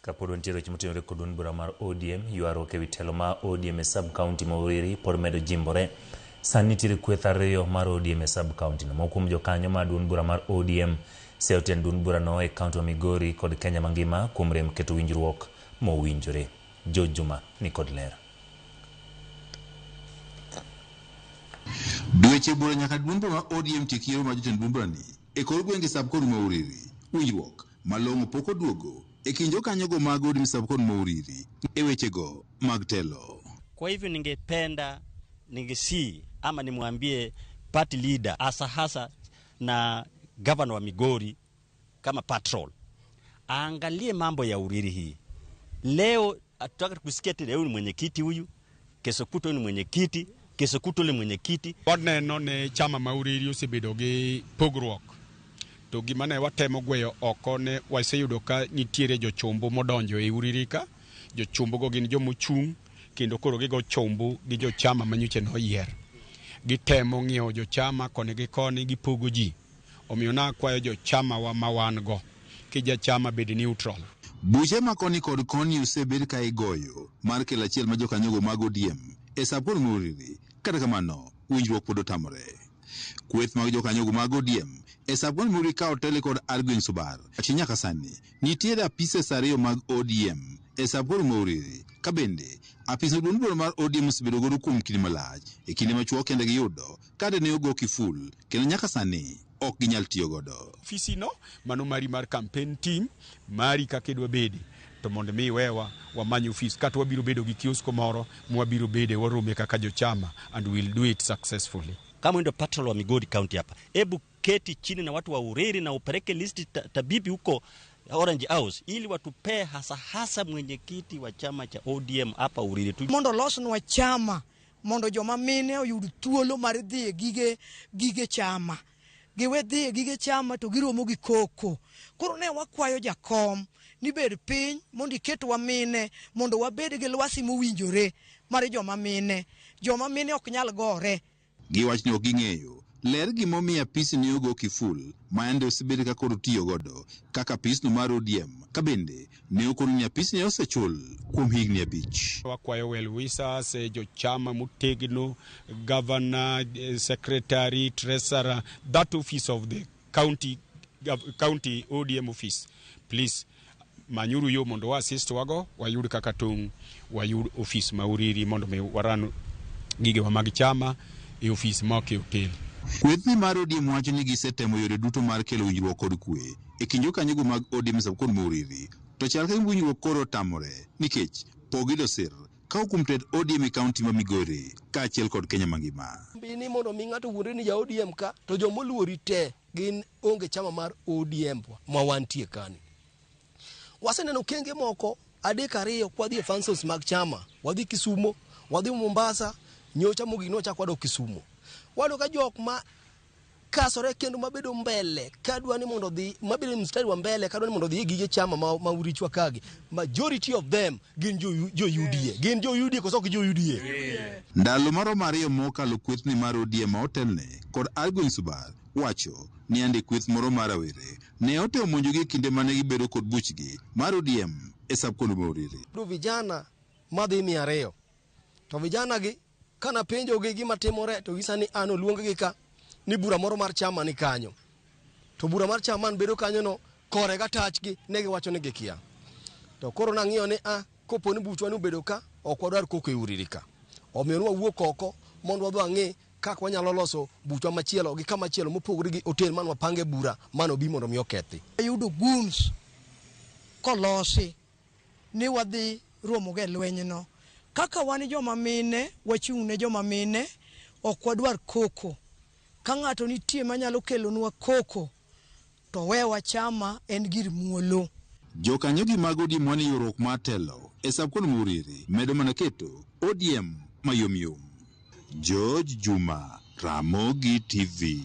Kapod wantiere weche motenore kod duond bura mar ODM, ywaruok ewi telo mar ODM e sub-county ma Uriri pod medo jimbore. Sani nitiere kweth ariyo mar ODM e sub-county no. Moko kuom jokanyo mar duond bura mar ODM seyo tend duond bura no e kaunti ma Migori kod Kenya mangima kuom rem keto winjruok mowinjore. George Juma ni kod ler. Dweche bura nyaka duond bura mar ODM tiek yiero mar jotend duond bura ni e kor gwenge sub-county ma Uriri. Winjruok malong'o pok oduogo e kind jokanyogo mag ODM sub-county ma Uriri e wechego mag telo. Kwa hivyo ningependa ama nimwambie party leader hasa na governor wa Migori kama patrol aangalie mambo ya Uriri hii. Leo atutaka kusikia leo ni mwenyekiti huyu, kesho kutwa ni mwenyekiti, kesho kutwa ni mwenyekiti. Wadneno ne chama ma Uriri osebedo gi pogruok. To gima ne watemo gweyo oko ne waseyudo ka nitiere jochombo modonjo e Uriri ka. Jochombo go gin jomochung' kendo koro gigo chombo gi jochama manyoche noyier. Gitemo ng'iewo jochama koni gi koni gipogo ji. Omiyo nakwayo jochama wa mawan go kija chama bed neutral. Buche ma koni kod koni osebed ka igoyo mar kelo achiel ma jokanyogo mag ODM e sub-county ma Uriri. Kata kamano winjruok pod otamore. Kweth mag jokanyogo mag ODM e sub-county ma Uriri ka otele kod Argueny Subar. Nyaka sani nitiere apises ariyo mag ODM e sub-county ma Uriri. Ka bende apis duond bura mar ODM osebedo godo kuom kinde malach e kinde machuok kende giyudo kade ne ogo kiful kendo nyaka sani ok ginyal tiyo godo. Ofisi no mano mari mar campaign team mari kaka dwa bede to mondo mi wewa wamanyo ofis kata wabiro bedo gi kiosko moro mwabiro bede warome kaka jochama and we'll do it successfully. Kama ndio patrol wa Migori County hapa, hebu keti chini na watu wa Uriri na upeleke listi tabibi huko Orange House ili watupee hasa mwenyekiti wa chama cha ODM hapa Uriri tu. Mondo losnwa chama, mondo joma mine oyud thuolo mar dhi gige chama. Giwe dhi gige chama to giromo gi koko. Koro ne wakwayo jakom ni bed piny mondo iketwa mine mondo wabed gi lwasi mowinjore mar joma mine. Joma mine ok nyal gore. Giwach ni ok ging'eyo ler gimomiyo apisi ne ogo kiful ma ende osebed ka koro tiyo godo kaka apisno mar ODM. Ka bende ne okoro ni apisi ne osechul kuom higni 5. Wakwayo well-wishers, jochama motegno, governor, secretary, treasurer, that office of the county ODM office. Please, manyuru yo mondo wa assist wago, wayud kaka tong, wayud office ma Uriri mondo me warano gige wa mag chama e office ma ke hotel. Kwethni mar ODM wacho ni gisetemo yore duto mar kelo winjruok kod kwe e kind jokanyogo mag ODM sub-county ma Uriri. To chal ka winjruok koro tamore nikech pogido sir ka kuom ted ODM e kaunti ma Migori kaachiel kod Kenya mangima. Bini mondo mi ng'ato wuondre ni ja ODM ka to jomoluori te gin onge chama mar ODM ma wantie kani. Waseneno kenge moko adek ariyo kwadhi e functions mag chama, wadhi Kisumo, wadhi Mombasa, nyocha mogino chakwa do Kisumo. Wado ka jok ma kasore kendo mabedo mbele kadwa ni mondo dhi mabedo mstari wa mbele kadwa ni mondo dhi gige chama ma urichwa kage. Majority of them gin jo UDA. Gin jo UDA koso jo UDA. Ndalo maro mariyo mokalo kwethni mar ODM ma otelne kod Argueny Subar wacho ni ande kweth moro mar Awere ne otemo monjogi kinde mane gibedo kod buchgi mar ODM e sub-county ma Uriri. Vijana madhi 200 to vijana gi kana penjo gi gima timore to gisani an oluong gi ka ni bura moro mar chama ni kanyo. To bura mar chama bedo kanyo no kore ga tach gi ne giwacho ni gikia. To koro na ng'iyo ni kopo ni buchwa ni bedo ka ok wadwar koko e Uriri ka. Omiyo wawuok oko mondo wadwa ng'e kaka wanyalo loso buchwa machielo gi kama chielo mopogore gi hotel man wapange bura mano bi mondo mi okethi. Yudo guns kolosi ni wadhi romo ge lwenyno. Kaka wani joma mine, wachung' ne joma mine, ok wadwar koko. Ka ng'ato nitie manyalo kelonwa koko, to wewa chama en gir muolo. Jokanyogi mag ODM wani ywaruok mar telo e sub-county ma Uriri medo mana keto ODM mayomyom. George Juma, Ramogi TV.